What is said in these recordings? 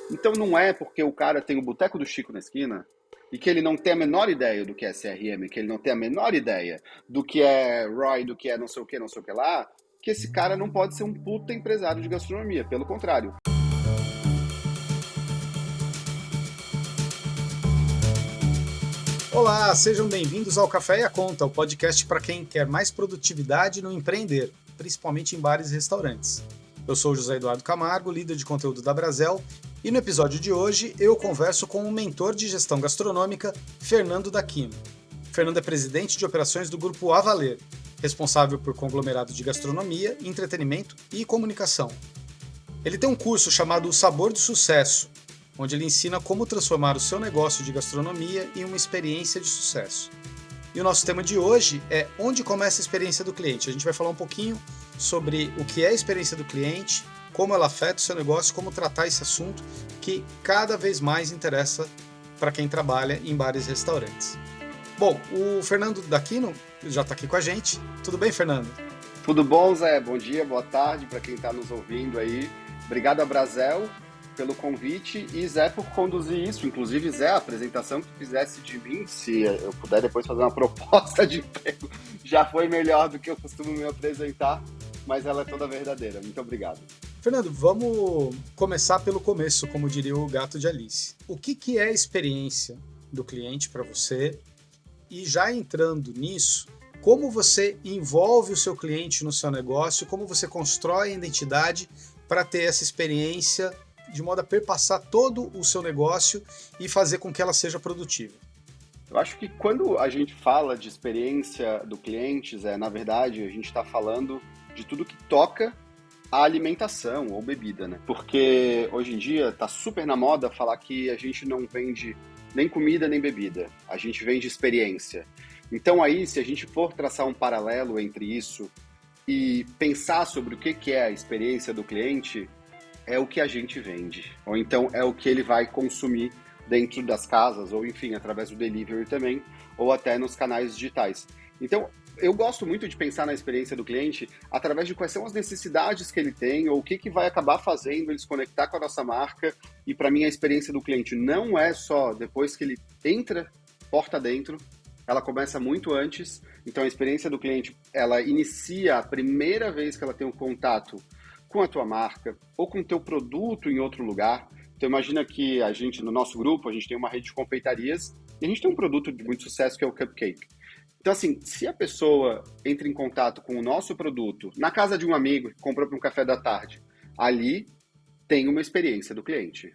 Então não é porque o cara tem o Boteco do Chico na esquina e que ele não tem a menor ideia do que é CRM, que ele não tem a menor ideia do que é ROI, do que é não sei o que, não sei o que lá, que esse cara não pode ser um puta empresário de gastronomia. Pelo contrário. Olá, sejam bem-vindos ao Café e a Conta, o podcast para quem quer mais produtividade no empreender, principalmente em bares e restaurantes. Eu sou o José Eduardo Camargo, líder de conteúdo da Brasel, e no episódio de hoje eu converso com o mentor de gestão gastronômica, Fernando Daquino. Fernando é presidente de operações do Grupo Avaler, responsável por conglomerados de gastronomia, entretenimento e comunicação. Ele tem um curso chamado O Sabor do Sucesso, onde ele ensina como transformar o seu negócio de gastronomia em uma experiência de sucesso. E o nosso tema de hoje é onde começa a experiência do cliente. A gente vai falar um pouquinho sobre o que é a experiência do cliente, como ela afeta o seu negócio, como tratar esse assunto que cada vez mais interessa para quem trabalha em bares e restaurantes. Bom, o Fernando Daquino já está aqui com a gente. Tudo bem, Fernando? Tudo bom, Zé? Bom dia, boa tarde para quem está nos ouvindo aí. Obrigado a Brasel pelo convite e Zé por conduzir isso. Inclusive, Zé, a apresentação que fizesse de mim, se eu puder depois fazer uma proposta de emprego, já foi melhor do que eu costumo me apresentar, mas ela é toda verdadeira. Muito obrigado. Fernando, vamos começar pelo começo, como diria o gato de Alice. O que é a experiência do cliente para você? E já entrando nisso, como você envolve o seu cliente no seu negócio, como você constrói a identidade para ter essa experiência de modo a perpassar todo o seu negócio e fazer com que ela seja produtiva. Eu acho que quando a gente fala de experiência do cliente, Zé, na verdade, a gente está falando de tudo que toca a alimentação ou bebida, né? Porque hoje em dia tá super na moda falar que a gente não vende nem comida nem bebida, a gente vende experiência. Então aí, se a gente for traçar um paralelo entre isso e pensar sobre o que é a experiência do cliente, é o que a gente vende, ou então é o que ele vai consumir dentro das casas, ou enfim, através do delivery também, ou até nos canais digitais. Então, eu gosto muito de pensar na experiência do cliente através de quais são as necessidades que ele tem, ou o que vai acabar fazendo ele se conectar com a nossa marca. E para mim, a experiência do cliente não é só depois que ele entra porta dentro, ela começa muito antes. Então, a experiência do cliente, ela inicia a primeira vez que ela tem um contato com a tua marca ou com o teu produto em outro lugar. Então imagina que a gente, no nosso grupo, a gente tem uma rede de confeitarias e a gente tem um produto de muito sucesso que é o cupcake. Então assim, se a pessoa entra em contato com o nosso produto na casa de um amigo que comprou para um café da tarde, ali tem uma experiência do cliente.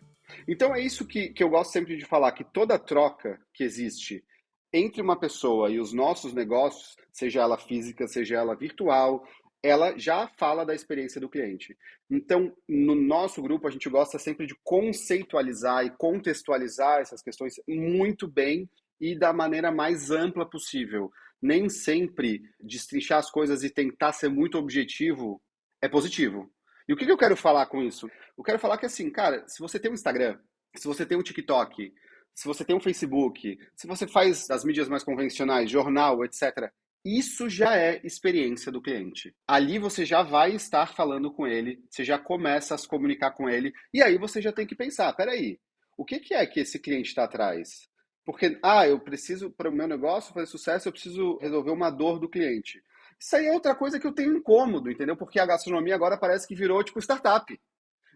Então é isso que eu gosto sempre de falar, que toda troca que existe entre uma pessoa e os nossos negócios, seja ela física, seja ela virtual, ela já fala da experiência do cliente. Então, no nosso grupo, a gente gosta sempre de conceitualizar e contextualizar essas questões muito bem e da maneira mais ampla possível. Nem sempre destrinchar as coisas e tentar ser muito objetivo é positivo. E o que eu quero falar com isso? Eu quero falar que, assim, cara, se você tem um Instagram, se você tem um TikTok, se você tem um Facebook, se você faz as mídias mais convencionais, jornal, etc., isso já é experiência do cliente. Ali você já vai estar falando com ele, você já começa a se comunicar com ele, e aí você já tem que pensar, peraí, o que é que esse cliente está atrás? Porque, eu preciso, para o meu negócio fazer sucesso, eu preciso resolver uma dor do cliente. Isso aí é outra coisa que eu tenho incômodo, entendeu? Porque a gastronomia agora parece que virou tipo startup.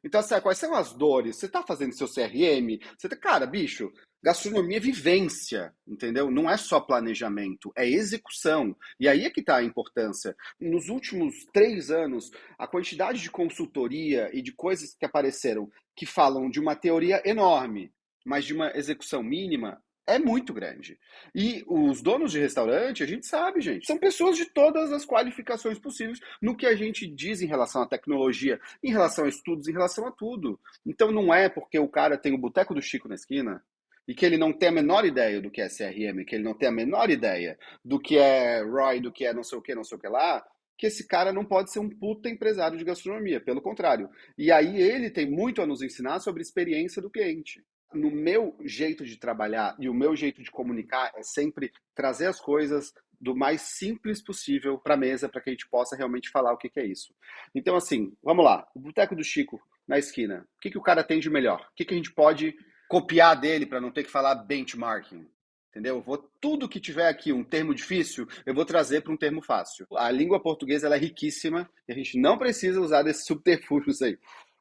Então, assim, quais são as dores? Você está fazendo seu CRM? Cara, bicho, gastronomia é vivência, entendeu? Não é só planejamento, é execução. E aí é que está a importância. Nos últimos 3 anos, a quantidade de consultoria e de coisas que apareceram que falam de uma teoria enorme, mas de uma execução mínima, é muito grande. E os donos de restaurante, a gente sabe, gente, são pessoas de todas as qualificações possíveis no que a gente diz em relação à tecnologia, em relação a estudos, em relação a tudo. Então não é porque o cara tem o Boteco do Chico na esquina e que ele não tem a menor ideia do que é CRM, que ele não tem a menor ideia do que é ROI, do que é não sei o que, não sei o que lá, que esse cara não pode ser um puta empresário de gastronomia, pelo contrário. E aí ele tem muito a nos ensinar sobre a experiência do cliente. No meu jeito de trabalhar e o meu jeito de comunicar é sempre trazer as coisas do mais simples possível para a mesa, para que a gente possa realmente falar o que é isso. Então, assim, vamos lá. O Boteco do Chico, na esquina, o que o cara tem de melhor? O que a gente pode copiar dele para não ter que falar benchmarking? Entendeu? Tudo que tiver aqui um termo difícil, eu vou trazer para um termo fácil. A língua portuguesa ela é riquíssima e a gente não precisa usar desses subterfúgios aí.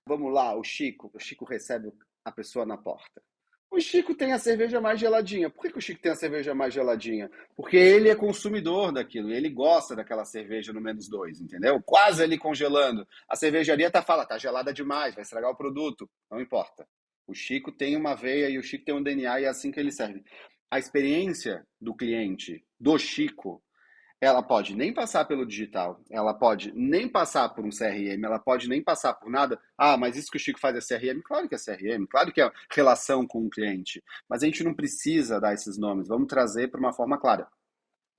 Vamos lá, o Chico recebe a pessoa na porta. O Chico tem a cerveja mais geladinha. Por que o Chico tem a cerveja mais geladinha? Porque ele é consumidor daquilo, ele gosta daquela cerveja no -2, entendeu? Quase ali congelando. A cervejaria tá gelada demais, vai estragar o produto. Não importa. O Chico tem uma veia e o Chico tem um DNA e é assim que ele serve. A experiência do cliente, do Chico, ela pode nem passar pelo digital, ela pode nem passar por um CRM, ela pode nem passar por nada. Ah, mas isso que o Chico faz é CRM? Claro que é CRM, claro que é relação com o cliente. Mas a gente não precisa dar esses nomes, vamos trazer para uma forma clara.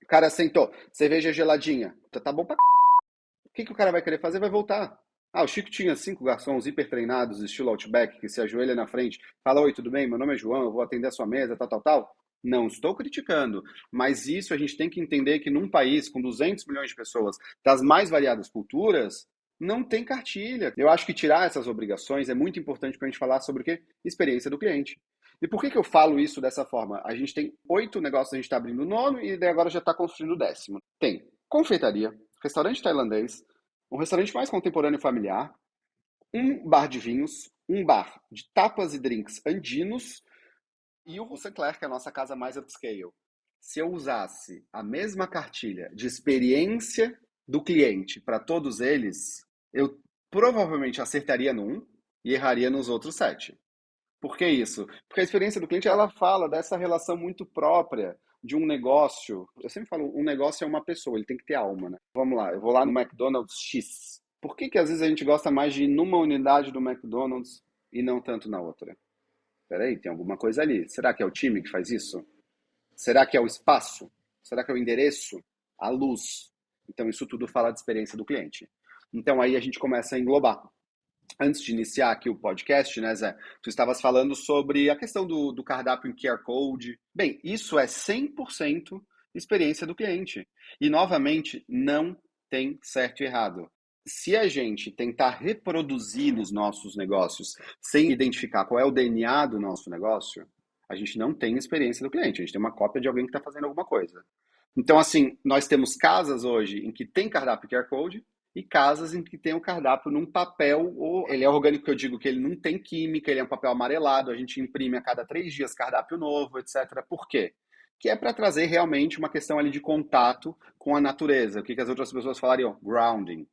O cara sentou, cerveja geladinha, tá bom pra o que o cara vai querer fazer? Vai voltar. Ah, o Chico tinha 5 garçons hiper treinados, estilo Outback, que se ajoelha na frente, fala, oi, tudo bem? Meu nome é João, eu vou atender a sua mesa, tal. Não estou criticando, mas isso a gente tem que entender que num país com 200 milhões de pessoas, das mais variadas culturas, não tem cartilha. Eu acho que tirar essas obrigações é muito importante para a gente falar sobre o quê? Experiência do cliente. E por que eu falo isso dessa forma? A gente tem 8 negócios, a gente está abrindo o 9º e agora já está construindo o 10º. Tem confeitaria, restaurante tailandês, um restaurante mais contemporâneo e familiar, um bar de vinhos, um bar de tapas e drinks andinos e o Sinclair, que é a nossa casa mais upscale. Se eu usasse a mesma cartilha de experiência do cliente para todos eles, eu provavelmente acertaria num e erraria nos outros 7. Por que isso? Porque a experiência do cliente ela fala dessa relação muito própria de um negócio. Eu sempre falo, um negócio é uma pessoa, ele tem que ter alma, né? Vamos lá, eu vou lá no McDonald's X. Por que às vezes a gente gosta mais de ir numa unidade do McDonald's e não tanto na outra? Peraí, tem alguma coisa ali. Será que é o time que faz isso? Será que é o espaço? Será que é o endereço? A luz? Então isso tudo fala de experiência do cliente. Então aí a gente começa a englobar. Antes de iniciar aqui o podcast, né, Zé? Tu estavas falando sobre a questão do cardápio em QR Code. Bem, isso é 100% experiência do cliente. E, novamente, não tem certo e errado. Se a gente tentar reproduzir nos nossos negócios sem identificar qual é o DNA do nosso negócio, a gente não tem experiência do cliente. A gente tem uma cópia de alguém que está fazendo alguma coisa. Então, assim, nós temos casas hoje em que tem cardápio QR Code, e casas em que tem o cardápio num papel, ou ele é orgânico, que eu digo que ele não tem química, ele é um papel amarelado, a gente imprime a cada 3 dias cardápio novo, etc. Por quê? Que é para trazer realmente uma questão ali de contato com a natureza. O que as outras pessoas falariam? Grounding.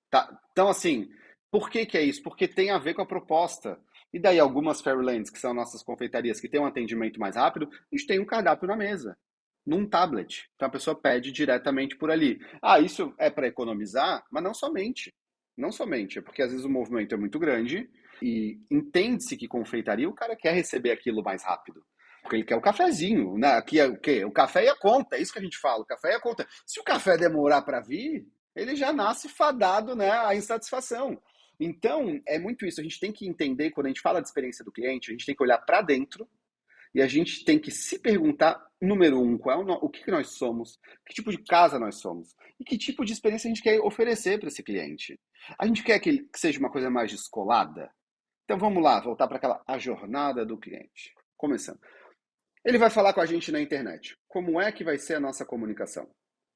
Tá? Então, assim, por que é isso? Porque tem a ver com a proposta. E daí algumas Fairylands, que são nossas confeitarias, que tem um atendimento mais rápido, a gente tem um cardápio na mesa num tablet. Então a pessoa pede diretamente por ali. Ah, isso é para economizar, mas não somente. Não somente, é porque às vezes o movimento é muito grande e entende-se que confeitaria o cara quer receber aquilo mais rápido. Porque ele quer o cafezinho, né? Aqui é o quê? O café e a conta, é isso que a gente fala, o café e a conta. Se o café demorar para vir, ele já nasce fadado, né, à insatisfação. Então, é muito isso. A gente tem que entender, quando a gente fala de experiência do cliente, a gente tem que olhar para dentro e a gente tem que se perguntar, número 1, qual é o que nós somos, que tipo de casa nós somos e que tipo de experiência a gente quer oferecer para esse cliente. A gente quer que seja uma coisa mais descolada? Então vamos lá, voltar para a jornada do cliente. Começando. Ele vai falar com a gente na internet. Como é que vai ser a nossa comunicação?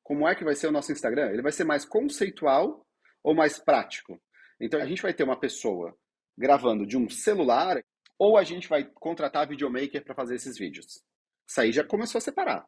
Como é que vai ser o nosso Instagram? Ele vai ser mais conceitual ou mais prático? Então a gente vai ter uma pessoa gravando de um celular ou a gente vai contratar videomaker para fazer esses vídeos. Isso aí já começou a separar.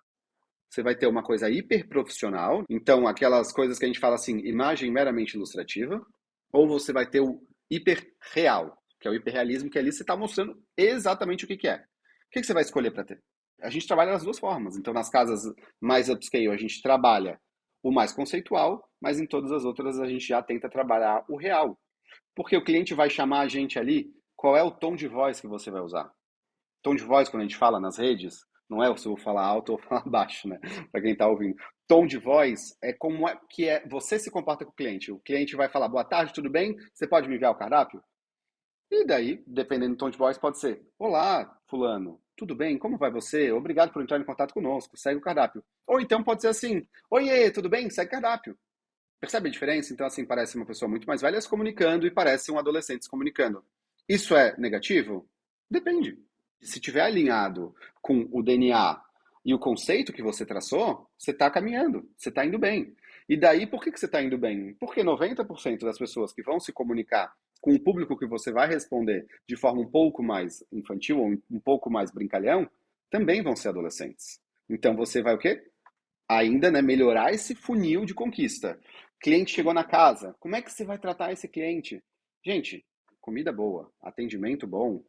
Você vai ter uma coisa hiper profissional, então aquelas coisas que a gente fala assim, imagem meramente ilustrativa, ou você vai ter o hiper real, que é o hiperrealismo, que ali você está mostrando exatamente o que é. O que você vai escolher para ter? A gente trabalha das duas formas. Então, nas casas mais upscale, a gente trabalha o mais conceitual, mas em todas as outras a gente já tenta trabalhar o real. Porque o cliente vai chamar a gente ali, qual é o tom de voz que você vai usar? Tom de voz, quando a gente fala nas redes, não é se eu vou falar alto ou falar baixo, né? Para quem está ouvindo. Tom de voz é como é que você se comporta com o cliente. O cliente vai falar, boa tarde, tudo bem? Você pode me enviar o cardápio? E daí, dependendo do tom de voz, pode ser, olá, fulano, tudo bem, como vai você? Obrigado por entrar em contato conosco, segue o cardápio. Ou então pode ser assim, oiê, tudo bem? Segue o cardápio. Percebe a diferença? Então, assim, parece uma pessoa muito mais velha se comunicando e parece um adolescente se comunicando. Isso é negativo? Depende. Se tiver alinhado com o DNA e o conceito que você traçou, você está caminhando, você está indo bem. E daí, por que você está indo bem? Porque 90% das pessoas que vão se comunicar com o público que você vai responder de forma um pouco mais infantil ou um pouco mais brincalhão, também vão ser adolescentes. Então você vai o quê? Ainda, né, melhorar esse funil de conquista. Cliente chegou na casa, como é que você vai tratar esse cliente? Gente, comida boa, atendimento bom,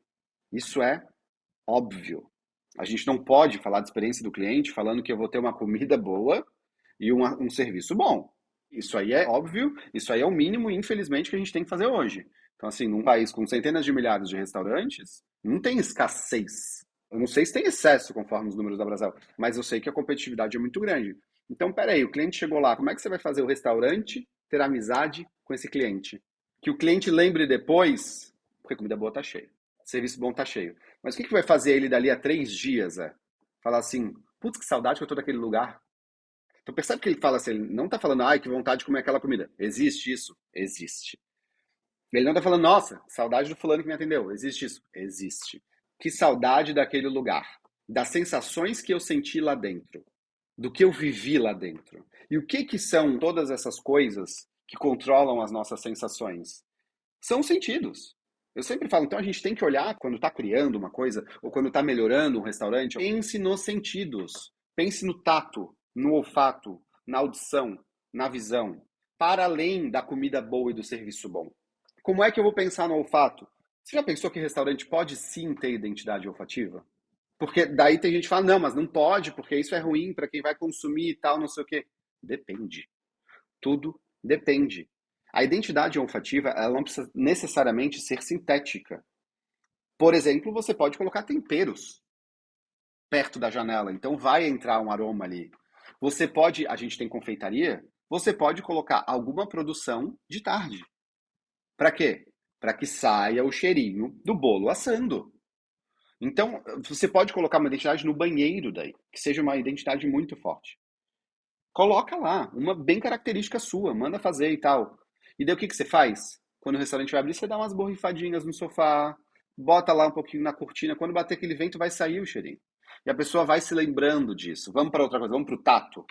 isso é óbvio. A gente não pode falar de experiência do cliente falando que eu vou ter uma comida boa e um serviço bom. Isso aí é óbvio, isso aí é o mínimo, infelizmente, que a gente tem que fazer hoje. Então, assim, num país com centenas de milhares de restaurantes, não tem escassez. Eu não sei se tem excesso, conforme os números da Brasel, mas eu sei que a competitividade é muito grande. Então, peraí, o cliente chegou lá, como é que você vai fazer o restaurante ter amizade com esse cliente? Que o cliente lembre depois, porque comida boa tá cheia, serviço bom tá cheio. Mas o que vai fazer ele dali a 3 dias, falar assim, putz, que saudade que eu tô daquele lugar. Então percebe que ele fala assim, ele não tá falando, ai, que vontade de comer aquela comida. Existe isso? Existe. Ele não tá falando, nossa, saudade do fulano que me atendeu. Existe isso? Existe. Que saudade daquele lugar. Das sensações que eu senti lá dentro. Do que eu vivi lá dentro. E o que são todas essas coisas que controlam as nossas sensações? São os sentidos. Eu sempre falo, então a gente tem que olhar quando está criando uma coisa ou quando está melhorando um restaurante, pense nos sentidos. Pense no tato, no olfato, na audição, na visão, para além da comida boa e do serviço bom. Como é que eu vou pensar no olfato? Você já pensou que restaurante pode sim ter identidade olfativa? Porque daí tem gente que fala, não, mas não pode, porque isso é ruim para quem vai consumir e tal, não sei o quê. Depende. Tudo depende. A identidade olfativa, ela não precisa necessariamente ser sintética. Por exemplo, você pode colocar temperos perto da janela, então vai entrar um aroma ali. Você pode, a gente tem confeitaria, você pode colocar alguma produção de tarde. Para quê? Para que saia o cheirinho do bolo assando. Então, você pode colocar uma identidade no banheiro daí, que seja uma identidade muito forte. Coloca lá, uma bem característica sua, manda fazer e tal. E daí o que você faz? Quando o restaurante vai abrir, você dá umas borrifadinhas no sofá, bota lá um pouquinho na cortina, quando bater aquele vento vai sair o cheirinho. E a pessoa vai se lembrando disso. Vamos para outra coisa, vamos para o tato.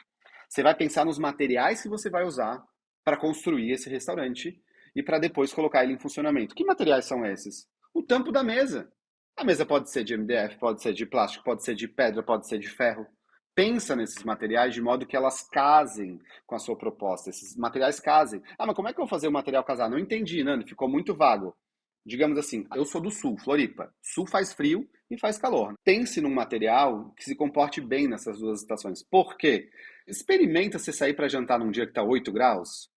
Você vai pensar nos materiais que você vai usar para construir esse restaurante e para depois colocar ele em funcionamento. Que materiais são esses? O tampo da mesa. A mesa pode ser de MDF, pode ser de plástico, pode ser de pedra, pode ser de ferro. Pensa nesses materiais de modo que elas casem com a sua proposta. Esses materiais casem. Ah, mas como é que eu vou fazer o material casar? Não entendi, Nando, ficou muito vago. Digamos assim, eu sou do sul, Floripa. Sul faz frio e faz calor. Pense num material que se comporte bem nessas duas estações. Por quê? Experimenta você sair para jantar num dia que está 8 graus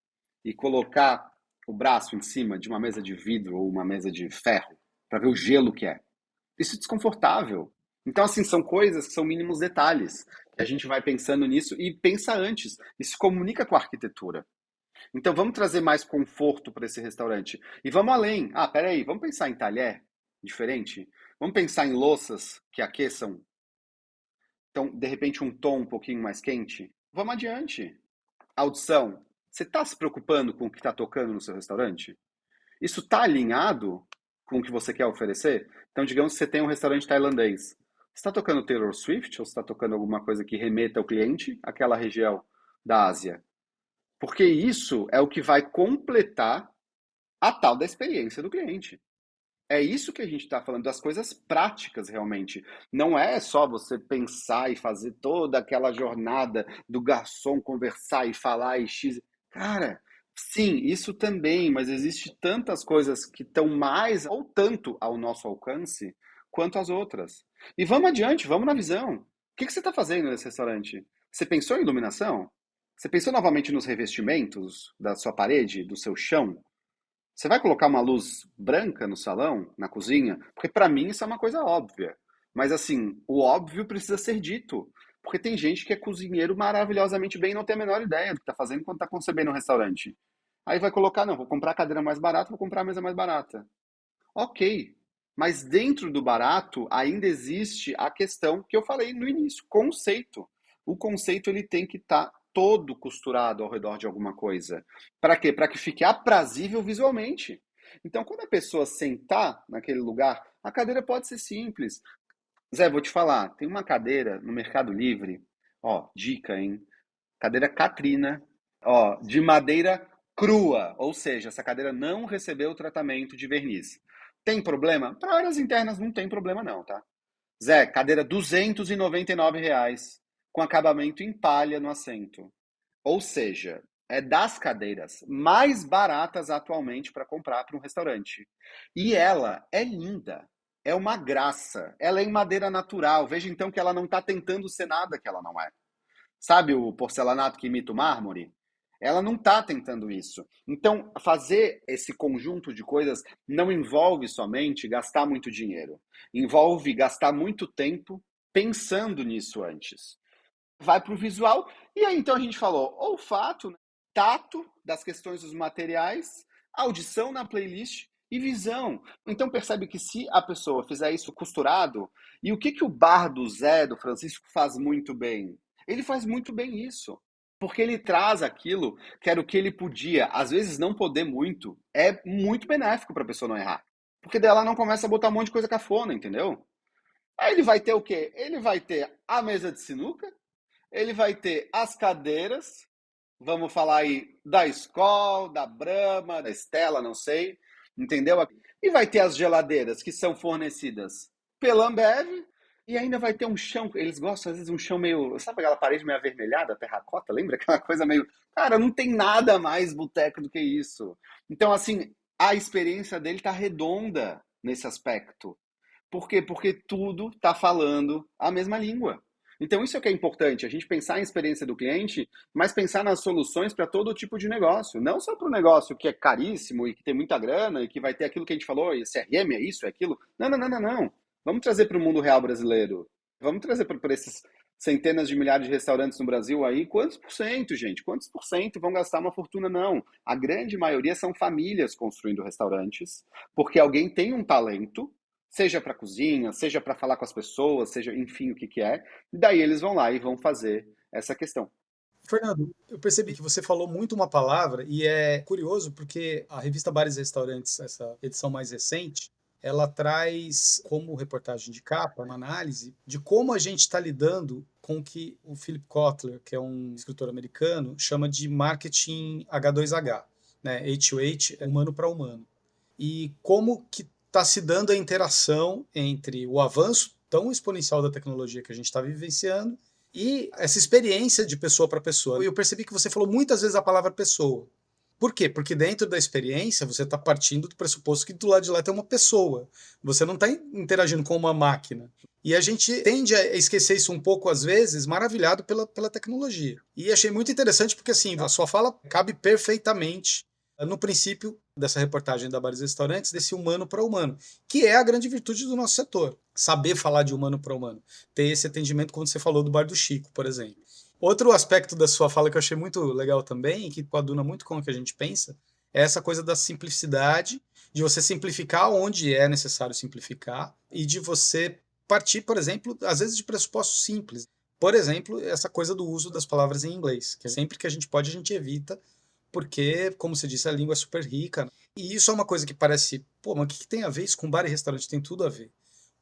e colocar o braço em cima de uma mesa de vidro ou uma mesa de ferro para ver o gelo que é. Isso é desconfortável. Então, assim, são coisas que são mínimos detalhes. Que a gente vai pensando nisso e pensa antes. E se comunica com a arquitetura. Então, vamos trazer mais conforto para esse restaurante. E vamos além. Ah, peraí, vamos pensar em talher diferente? Vamos pensar em louças que aqueçam. Então, de repente, um tom um pouquinho mais quente. Vamos adiante. Audição. Você está se preocupando com o que está tocando no seu restaurante? Isso está alinhado com o que você quer oferecer? Então, digamos que você tem um restaurante tailandês. Você está tocando Taylor Swift ou você está tocando alguma coisa que remeta ao cliente àquela região da Ásia? Porque isso é o que vai completar a tal da experiência do cliente. É isso que a gente está falando, das coisas práticas realmente. Não é só você pensar e fazer toda aquela jornada do garçom conversar e falar e x. Cara, sim, isso também, mas existe tantas coisas que estão mais ou tanto ao nosso alcance quanto as outras. E vamos adiante, vamos na visão. O que você está fazendo nesse restaurante? Você pensou em iluminação? Você pensou novamente nos revestimentos da sua parede, do seu chão? Você vai colocar uma luz branca no salão, na cozinha? Porque para mim isso é uma coisa óbvia. Mas assim, o óbvio precisa ser dito. Porque tem gente que é cozinheiro maravilhosamente bem e não tem a menor ideia do que está fazendo quando está concebendo um restaurante. Aí vai colocar, não, vou comprar a cadeira mais barata, vou comprar a mesa mais barata. Ok. Mas dentro do barato ainda existe a questão que eu falei no início, conceito. O conceito ele tem que estar todo costurado ao redor de alguma coisa. Para quê? Para que fique aprazível visualmente. Então, quando a pessoa sentar naquele lugar, a cadeira pode ser simples. Zé, vou te falar, tem uma cadeira no Mercado Livre, ó, dica, hein? Cadeira Catrina, ó, de madeira crua, ou seja, essa cadeira não recebeu o tratamento de verniz. Tem problema? Para áreas internas não tem problema não, tá? Zé, cadeira R$ 299, com acabamento em palha no assento. Ou seja, é das cadeiras mais baratas atualmente para comprar para um restaurante. E ela é linda, é uma graça. Ela é em madeira natural. Veja então que ela não está tentando ser nada que ela não é. Sabe o porcelanato que imita o mármore? Ela não está tentando isso. Então, fazer esse conjunto de coisas não envolve somente gastar muito dinheiro. Envolve gastar muito tempo pensando nisso antes. Vai para o visual, e aí então a gente falou olfato, tato das questões dos materiais, audição na playlist e visão. Então percebe que se a pessoa fizer isso costurado, e o que, que o bar do Zé, do Francisco, faz muito bem? Ele faz muito bem isso. Porque ele traz aquilo que era o que ele podia. Às vezes, não poder muito é muito benéfico para a pessoa não errar. Porque daí ela não começa a botar um monte de coisa cafona, entendeu? Aí ele vai ter o quê? Ele vai ter a mesa de sinuca, ele vai ter as cadeiras, vamos falar aí da Skol, da Brahma, da Stella, não sei, entendeu? E vai ter as geladeiras que são fornecidas pela Ambev, e ainda vai ter um chão, eles gostam às vezes um chão meio, sabe aquela parede meio avermelhada, terracota, lembra? Aquela coisa meio, cara, não tem nada mais boteco do que isso. Então, assim, a experiência dele tá redonda nesse aspecto. Por quê? Porque tudo está falando a mesma língua. Então, isso é o que é importante, a gente pensar em experiência do cliente, mas pensar nas soluções para todo tipo de negócio. Não só para o negócio que é caríssimo e que tem muita grana e que vai ter aquilo que a gente falou, e CRM é isso, é aquilo. Não, não, não, não, não. Vamos trazer para o mundo real brasileiro. Vamos trazer para esses centenas de milhares de restaurantes no Brasil aí. Quantos por cento, gente? Quantos por cento vão gastar uma fortuna? Não. A grande maioria são famílias construindo restaurantes, porque alguém tem um talento, seja para cozinha, seja para falar com as pessoas, seja, enfim, o que que é. E daí eles vão lá e vão fazer essa questão. Fernando, eu percebi que você falou muito uma palavra e é curioso porque a revista Bares e Restaurantes, essa edição mais recente, ela traz como reportagem de capa uma análise de como a gente está lidando com o que o Philip Kotler, que é um escritor americano, chama de marketing H2H, né? H2H é humano para humano. E como que está se dando a interação entre o avanço tão exponencial da tecnologia que a gente está vivenciando e essa experiência de pessoa para pessoa. Eu percebi que você falou muitas vezes a palavra pessoa. Por quê? Porque dentro da experiência você está partindo do pressuposto que do lado de lá tem uma pessoa. Você não está interagindo com uma máquina. E a gente tende a esquecer isso um pouco, às vezes, maravilhado pela tecnologia. E achei muito interessante porque, assim, a sua fala cabe perfeitamente no princípio dessa reportagem da Bares e Restaurantes, desse humano para humano, que é a grande virtude do nosso setor. Saber falar de humano para humano. Ter esse atendimento, como você falou, do Bar do Chico, por exemplo. Outro aspecto da sua fala que eu achei muito legal também, e que coaduna muito com o que a gente pensa, é essa coisa da simplicidade, de você simplificar onde é necessário simplificar, e de você partir, por exemplo, às vezes de pressupostos simples. Por exemplo, essa coisa do uso das palavras em inglês, que sempre que a gente pode, a gente evita, porque, como você disse, a língua é super rica. E isso é uma coisa que parece, pô, mas o que tem a ver isso com bar e restaurante? Tem tudo a ver.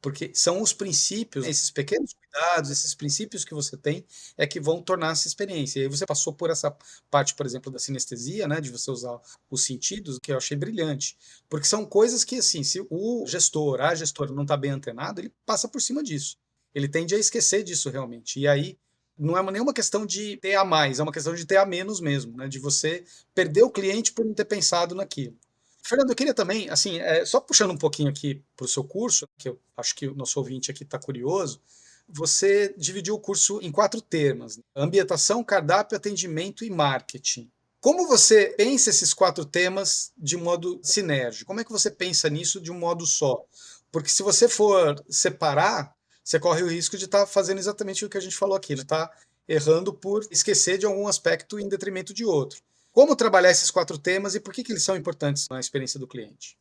Porque são os princípios, esses pequenos cuidados, esses princípios que você tem, é que vão tornar essa experiência. E aí você passou por essa parte, por exemplo, da sinestesia, né, de você usar os sentidos, que eu achei brilhante. Porque são coisas que, assim, se o gestor, a gestora não está bem antenado, ele passa por cima disso. Ele tende a esquecer disso realmente. E aí não é nenhuma questão de ter a mais, é uma questão de ter a menos mesmo, né, de você perder o cliente por não ter pensado naquilo. Fernando, eu queria também, assim, só puxando um pouquinho aqui para o seu curso, que eu acho que o nosso ouvinte aqui está curioso, você dividiu o curso em 4 temas: né? Ambientação, cardápio, atendimento e marketing. Como você pensa esses 4 temas de modo sinérgico? Como é que você pensa nisso de um modo só? Porque se você for separar, você corre o risco de estar fazendo exatamente o que a gente falou aqui, de estar errando por esquecer de algum aspecto em detrimento de outro. Como trabalhar esses 4 temas e por que eles são importantes na experiência do cliente?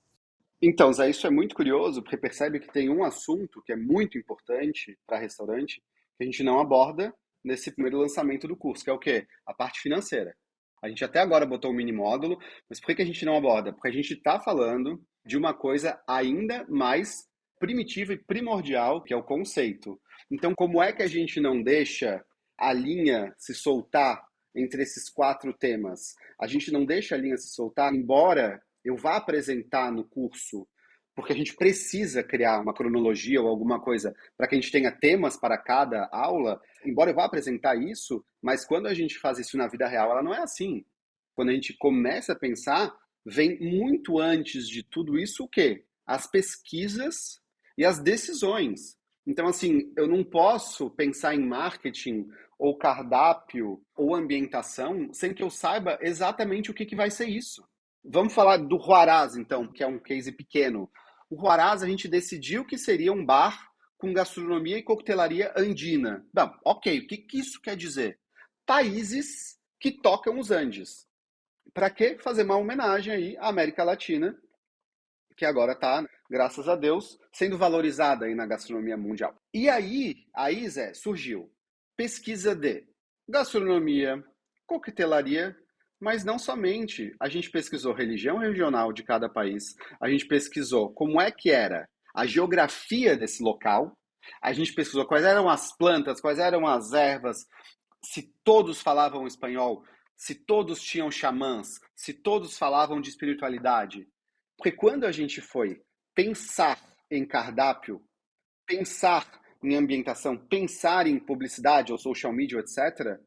Então, Zé, isso é muito curioso, porque percebe que tem um assunto que é muito importante para restaurante, que a gente não aborda nesse primeiro lançamento do curso, que é o quê? A parte financeira. A gente até agora botou um mini módulo, mas por que que a gente não aborda? Porque a gente está falando de uma coisa ainda mais primitiva e primordial, que é o conceito. Então, como é que a gente não deixa a linha se soltar entre esses quatro temas? A gente não deixa a linha se soltar, embora eu vá apresentar no curso, porque a gente precisa criar uma cronologia ou alguma coisa para que a gente tenha temas para cada aula, embora eu vá apresentar isso, mas quando a gente faz isso na vida real, ela não é assim. Quando a gente começa a pensar, vem muito antes de tudo isso o quê? As pesquisas e as decisões. Então, assim, eu não posso pensar em marketing ou cardápio ou ambientação sem que eu saiba exatamente o que vai ser isso. Vamos falar do Huaraz, então, que é um case pequeno. O Huaraz, a gente decidiu que seria um bar com gastronomia e coquetelaria andina. Bom, ok, o que isso quer dizer? Países que tocam os Andes. Para que fazer uma homenagem aí à América Latina, que agora está, graças a Deus, sendo valorizada aí na gastronomia mundial. E aí, Zé, surgiu pesquisa de gastronomia, coquetelaria, mas não somente. A gente pesquisou religião regional de cada país, a gente pesquisou como é que era a geografia desse local, a gente pesquisou quais eram as plantas, quais eram as ervas, se todos falavam espanhol, se todos tinham xamãs, se todos falavam de espiritualidade. Porque quando a gente foi pensar em cardápio, pensar em ambientação, pensar em publicidade ou social media, etc.,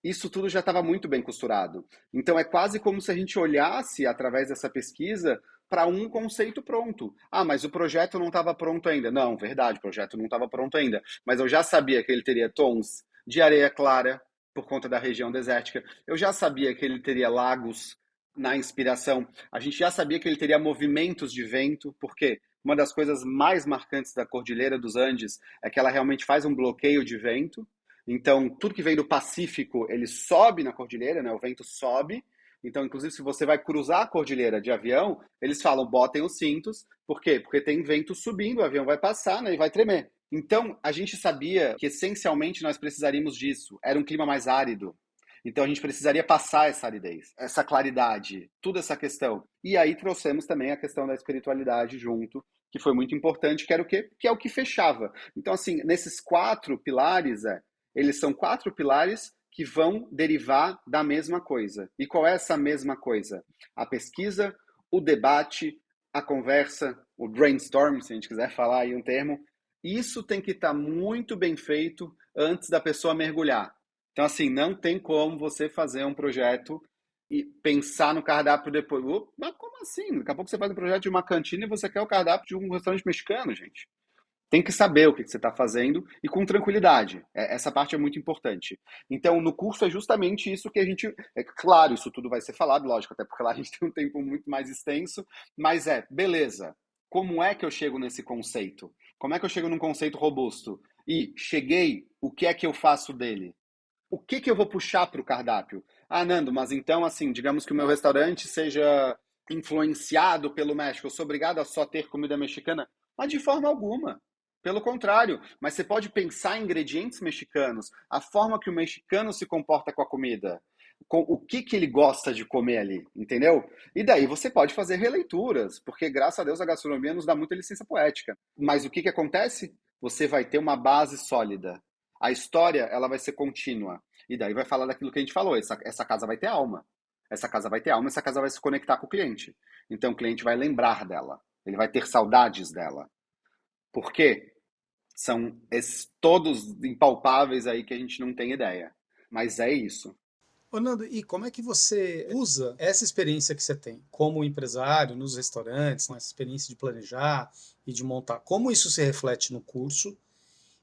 isso tudo já estava muito bem costurado. Então é quase como se a gente olhasse através dessa pesquisa para um conceito pronto. Ah, mas o projeto não estava pronto ainda. Não, verdade, o projeto não estava pronto ainda. Mas eu já sabia que ele teria tons de areia clara, por conta da região desértica. Eu já sabia que ele teria lagos na inspiração. A gente já sabia que ele teria movimentos de vento, porque uma das coisas mais marcantes da Cordilheira dos Andes é que ela realmente faz um bloqueio de vento. Então, tudo que vem do Pacífico, ele sobe na cordilheira, né? O vento sobe. Então, inclusive, se você vai cruzar a cordilheira de avião, eles falam, botem os cintos. Por quê? Porque tem vento subindo, o avião vai passar, né, e vai tremer. Então, a gente sabia que essencialmente nós precisaríamos disso. Era um clima mais árido. Então, a gente precisaria passar essa aridez, essa claridade, toda essa questão. E aí trouxemos também a questão da espiritualidade junto, que foi muito importante, que era o quê? Que é o que fechava. Então, assim, nesses quatro pilares, eles são quatro pilares que vão derivar da mesma coisa. E qual é essa mesma coisa? A pesquisa, o debate, a conversa, o brainstorm, se a gente quiser falar aí um termo. Isso tem que estar muito bem feito antes da pessoa mergulhar. Então, assim, não tem como você fazer um projeto e pensar no cardápio depois. Mas como assim? Daqui a pouco você faz um projeto de uma cantina e você quer o cardápio de um restaurante mexicano, gente. Tem que saber o que você está fazendo e com tranquilidade. Essa parte é muito importante. Então, no curso é justamente isso que a gente. É claro, isso tudo vai ser falado, lógico, até porque lá a gente tem um tempo muito mais extenso, mas beleza. Como é que eu chego nesse conceito? Como é que eu chego num conceito robusto? E cheguei, o que é que eu faço dele? O que eu vou puxar para o cardápio? Ah, Nando, mas então, assim, digamos que o meu restaurante seja influenciado pelo México. Eu sou obrigado a só ter comida mexicana? Mas de forma alguma. Pelo contrário, mas você pode pensar em ingredientes mexicanos, a forma que o mexicano se comporta com a comida, com o que ele gosta de comer ali, entendeu? E daí você pode fazer releituras, porque graças a Deus a gastronomia nos dá muita licença poética. Mas o que acontece? Você vai ter uma base sólida. A história, ela vai ser contínua. E daí vai falar daquilo que a gente falou. Essa casa vai ter alma. Essa casa vai ter alma, essa casa vai se conectar com o cliente. Então o cliente vai lembrar dela. Ele vai ter saudades dela. Por quê? São esses todos impalpáveis aí que a gente não tem ideia. Mas é isso. Ô Nando, e como é que você usa essa experiência que você tem como empresário, nos restaurantes, nessa experiência de planejar e de montar? Como isso se reflete no curso?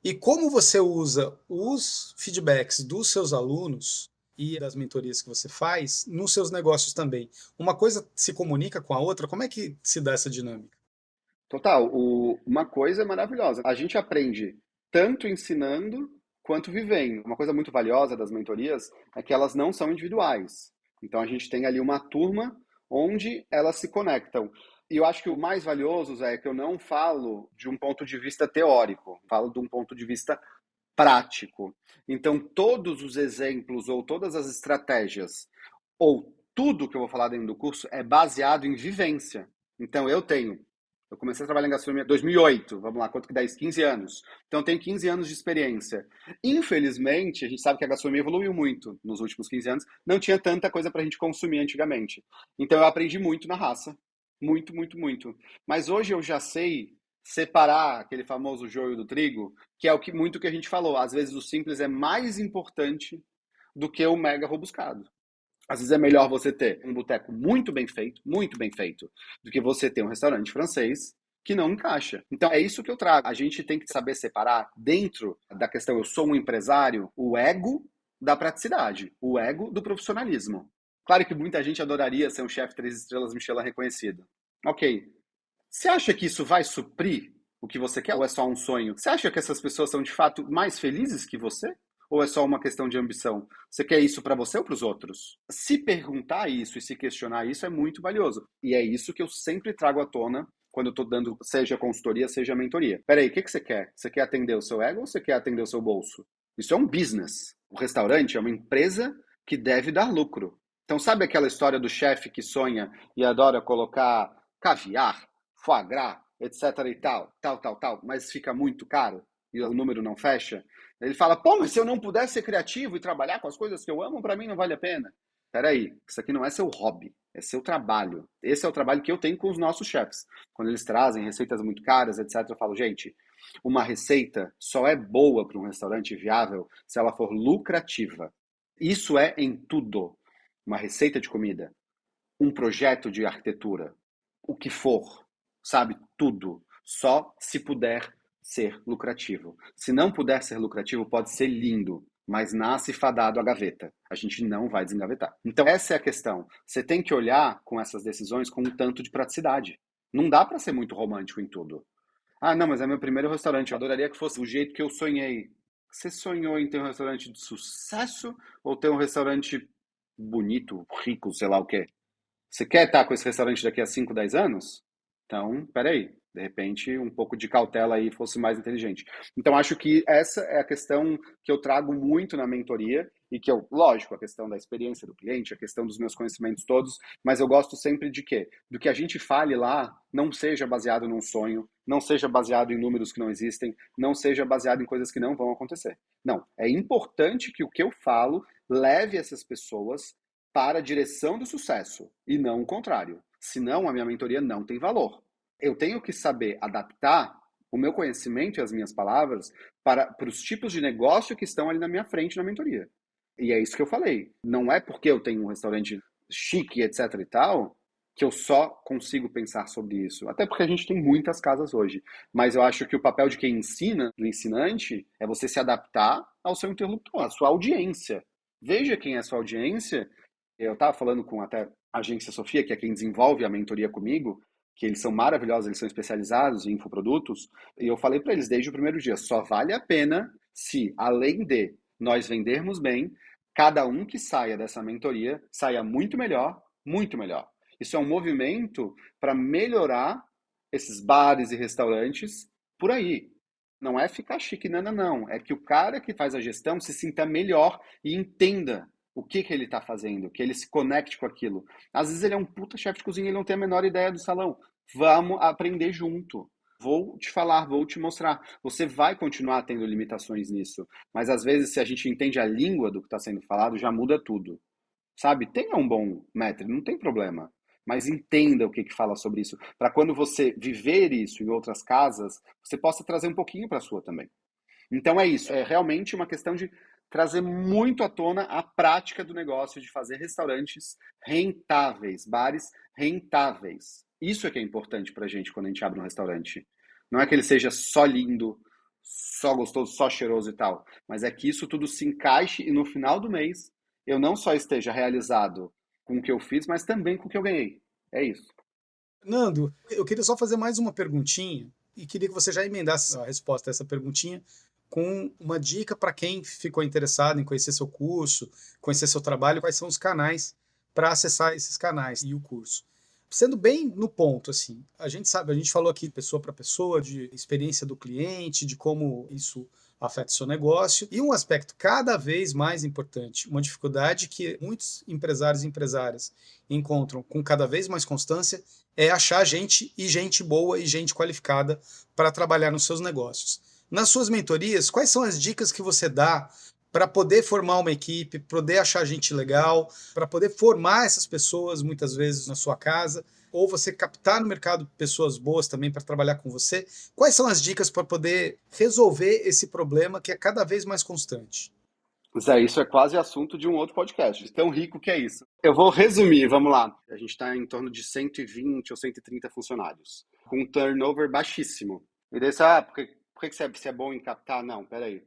E como você usa os feedbacks dos seus alunos e das mentorias que você faz nos seus negócios também? Uma coisa se comunica com a outra? Como é que se dá essa dinâmica? Total, uma coisa maravilhosa. A gente aprende tanto ensinando quanto vivendo. Uma coisa muito valiosa das mentorias é que elas não são individuais. Então a gente tem ali uma turma onde elas se conectam. E eu acho que o mais valioso, Zé, é que eu não falo de um ponto de vista teórico, falo de um ponto de vista prático. Então, todos os exemplos ou todas as estratégias ou tudo que eu vou falar dentro do curso é baseado em vivência. Então, eu comecei a trabalhar em gastronomia em 2008, vamos lá, quanto que dá isso? 15 anos. Então, eu tenho 15 anos de experiência. Infelizmente, a gente sabe que a gastronomia evoluiu muito nos últimos 15 anos, não tinha tanta coisa para a gente consumir antigamente. Então, eu aprendi muito na raça, muito, muito, muito. Mas hoje eu já sei separar aquele famoso joio do trigo, que é o que muito que a gente falou. Às vezes o simples é mais importante do que o mega robuscado. Às vezes é melhor você ter um boteco muito bem feito, do que você ter um restaurante francês que não encaixa. Então é isso que eu trago. A gente tem que saber separar dentro da questão eu sou um empresário, o ego da praticidade, o ego do profissionalismo. Claro que muita gente adoraria ser um chefe 3 estrelas Michelin reconhecido. Ok. Você acha que isso vai suprir o que você quer ou é só um sonho? Você acha que essas pessoas são de fato mais felizes que você? Ou é só uma questão de ambição? Você quer isso para você ou para os outros? Se perguntar isso e se questionar isso é muito valioso. E é isso que eu sempre trago à tona quando eu estou dando, seja consultoria, seja mentoria. Peraí, o que você quer? Você quer atender o seu ego ou você quer atender o seu bolso? Isso é um business. O restaurante é uma empresa que deve dar lucro. Então, sabe aquela história do chefe que sonha e adora colocar caviar, foie gras, etc e tal, mas fica muito caro e o número não fecha? Ele fala, pô, mas se eu não puder ser criativo e trabalhar com as coisas que eu amo, para mim não vale a pena. Peraí, isso aqui não é seu hobby, é seu trabalho. Esse é o trabalho que eu tenho com os nossos chefs. Quando eles trazem receitas muito caras, etc, eu falo, gente, uma receita só é boa para um restaurante viável se ela for lucrativa. Isso é em tudo. Uma receita de comida, um projeto de arquitetura, o que for, sabe? Tudo. Só se puder ser lucrativo. Se não puder ser lucrativo, pode ser lindo, mas nasce fadado à gaveta. A gente não vai desengavetar. Então, essa é a questão. Você tem que olhar com essas decisões com um tanto de praticidade. Não dá para ser muito romântico em tudo. Ah, não, mas é meu primeiro restaurante. Eu adoraria que fosse do jeito que eu sonhei. Você sonhou em ter um restaurante de sucesso ou ter um restaurante bonito, rico, sei lá o quê? Você quer estar com esse restaurante daqui a 5, 10 anos? Então, peraí. De repente, um pouco de cautela aí fosse mais inteligente. Então, acho que essa é a questão que eu trago muito na mentoria e que eu, lógico, a questão da experiência do cliente, a questão dos meus conhecimentos todos, mas eu gosto sempre de quê? Do que a gente fale lá não seja baseado num sonho, não seja baseado em números que não existem, não seja baseado em coisas que não vão acontecer. Não, é importante que o que eu falo leve essas pessoas para a direção do sucesso e não o contrário. Senão, a minha mentoria não tem valor. Eu tenho que saber adaptar o meu conhecimento e as minhas palavras para os tipos de negócio que estão ali na minha frente na mentoria. E é isso que eu falei. Não é porque eu tenho um restaurante chique, etc e tal, que eu só consigo pensar sobre isso. Até porque a gente tem muitas casas hoje. Mas eu acho que o papel de quem ensina, do ensinante, é você se adaptar ao seu interlocutor, à sua audiência. Veja quem é a sua audiência. Eu estava falando com até a Agência Sofia, que é quem desenvolve a mentoria comigo, que eles são maravilhosos, eles são especializados em infoprodutos, e eu falei para eles desde o primeiro dia, só vale a pena se, além de nós vendermos bem, cada um que saia dessa mentoria saia muito melhor, muito melhor. Isso é um movimento para melhorar esses bares e restaurantes por aí. Não é ficar chique, não, não, não. É que o cara que faz a gestão se sinta melhor e entenda o que que ele está fazendo, que ele se conecte com aquilo. Às vezes ele é um puta chefe de cozinha e ele não tem a menor ideia do salão. Vamos aprender junto. Vou te falar, vou te mostrar. Você vai continuar tendo limitações nisso, mas às vezes se a gente entende a língua do que está sendo falado, já muda tudo. Sabe? Tenha um bom método, não tem problema. Mas entenda o que que fala sobre isso, para quando você viver isso em outras casas, você possa trazer um pouquinho para a sua também. Então é isso, é realmente uma questão de trazer muito à tona a prática do negócio de fazer restaurantes rentáveis, bares rentáveis. Isso é que é importante para a gente quando a gente abre um restaurante. Não é que ele seja só lindo, só gostoso, só cheiroso e tal, mas é que isso tudo se encaixe e no final do mês eu não só esteja realizado com o que eu fiz, mas também com o que eu ganhei. É isso. Nando, eu queria só fazer mais uma perguntinha e queria que você já emendasse a resposta a essa perguntinha com uma dica para quem ficou interessado em conhecer seu curso, conhecer seu trabalho, quais são os canais para acessar esses canais e o curso. sendo bem no ponto, assim, a gente falou aqui pessoa para pessoa, de experiência do cliente, de como isso afeta o seu negócio, e um aspecto cada vez mais importante, uma dificuldade que muitos empresários e empresárias encontram com cada vez mais constância, é achar gente boa e gente qualificada para trabalhar nos seus negócios. Nas suas mentorias, quais são as dicas que você dá para poder formar uma equipe, poder achar gente legal, para poder formar essas pessoas muitas vezes na sua casa, ou você captar no mercado pessoas boas também para trabalhar com você? Quais são as dicas para poder resolver esse problema que é cada vez mais constante? Zé, isso é quase assunto de um outro podcast, de tão rico que é isso. Eu vou resumir, vamos lá. A gente está em torno de 120 ou 130 funcionários, com um turnover baixíssimo. E daí, por que você é bom em captar? Não, peraí.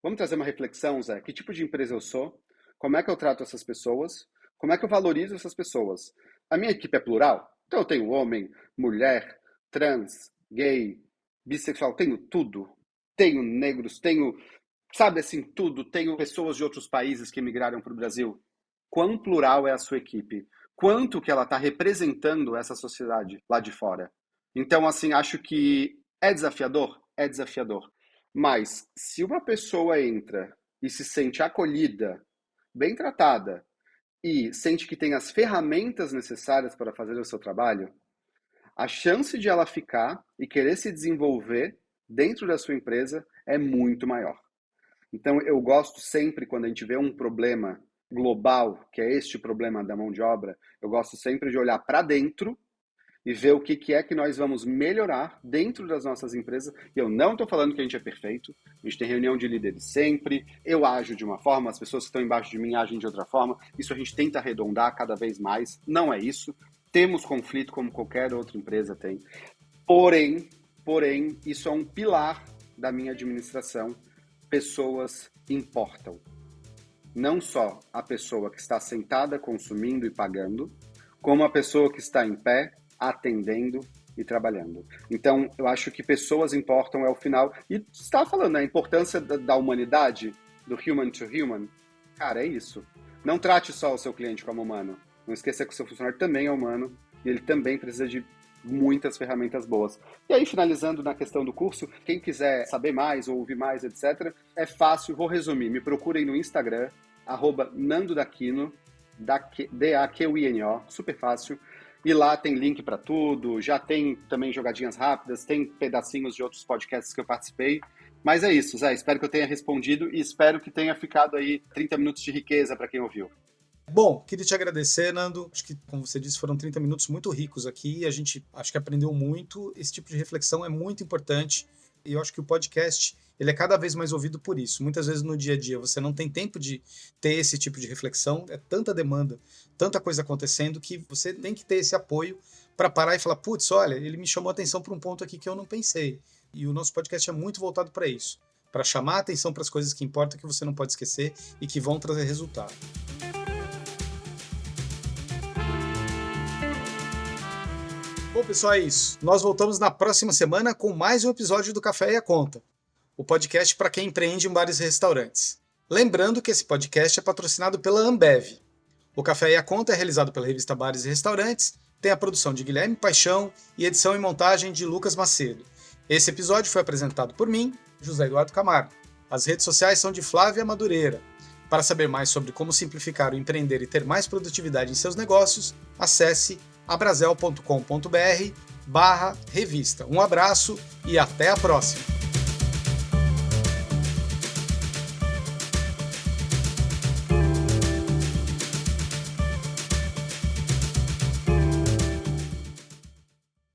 Vamos trazer uma reflexão, Zé. Que tipo de empresa eu sou? Como é que eu trato essas pessoas? Como é que eu valorizo essas pessoas? A minha equipe é plural? Então eu tenho homem, mulher, trans, gay, bissexual, tenho tudo. Tenho negros, tenho, sabe assim, tudo. Tenho pessoas de outros países que migraram para o Brasil. Quão plural é a sua equipe? Quanto que ela está representando essa sociedade lá de fora? Então, assim, acho que é desafiador? É desafiador. Mas se uma pessoa entra e se sente acolhida, bem tratada, e sente que tem as ferramentas necessárias para fazer o seu trabalho, a chance de ela ficar e querer se desenvolver dentro da sua empresa é muito maior. Então, eu gosto sempre, quando a gente vê um problema global, que é este problema da mão de obra, eu gosto sempre de olhar para dentro e ver o que é que nós vamos melhorar dentro das nossas empresas. E eu não estou falando que a gente é perfeito, a gente tem reunião de líderes sempre, eu ajo de uma forma, as pessoas que estão embaixo de mim agem de outra forma, isso a gente tenta arredondar cada vez mais, não é isso. Temos conflito como qualquer outra empresa tem. Porém, isso é um pilar da minha administração. Pessoas importam. Não só a pessoa que está sentada consumindo e pagando, como a pessoa que está em pé, atendendo e trabalhando. Então, eu acho que pessoas importam é o final. E você estava falando, né, a importância da humanidade, do human to human. Cara, é isso. Não trate só o seu cliente como humano. Não esqueça que o seu funcionário também é humano e ele também precisa de muitas ferramentas boas. E aí, finalizando na questão do curso, quem quiser saber mais ou ouvir mais, etc., é fácil, vou resumir. Me procurem no Instagram, @NandoDaquino, DAQUINO, super fácil. E lá tem link para tudo, já tem também jogadinhas rápidas, tem pedacinhos de outros podcasts que eu participei. Mas é isso, Zé, espero que eu tenha respondido e espero que tenha ficado aí 30 minutos de riqueza para quem ouviu. Bom, queria te agradecer, Nando. Acho que, como você disse, foram 30 minutos muito ricos aqui. A gente acho que aprendeu muito. Esse tipo de reflexão é muito importante. E eu acho que o podcast ele é cada vez mais ouvido por isso. Muitas vezes no dia a dia você não tem tempo de ter esse tipo de reflexão. É tanta demanda, tanta coisa acontecendo que você tem que ter esse apoio para parar e falar, putz, olha, ele me chamou a atenção para um ponto aqui que eu não pensei. E o nosso podcast é muito voltado para isso. Para chamar a atenção para as coisas que importam, que você não pode esquecer e que vão trazer resultado. Bom, pessoal, é isso. Nós voltamos na próxima semana com mais um episódio do Café e a Conta, o podcast para quem empreende em bares e restaurantes. Lembrando que esse podcast é patrocinado pela Ambev. O Café e a Conta é realizado pela revista Bares e Restaurantes, tem a produção de Guilherme Paixão e edição e montagem de Lucas Macedo. Esse episódio foi apresentado por mim, José Eduardo Camargo. As redes sociais são de Flávia Madureira. Para saber mais sobre como simplificar o empreender e ter mais produtividade em seus negócios, acesse abrazel.com.br/revista. Um abraço e até a próxima!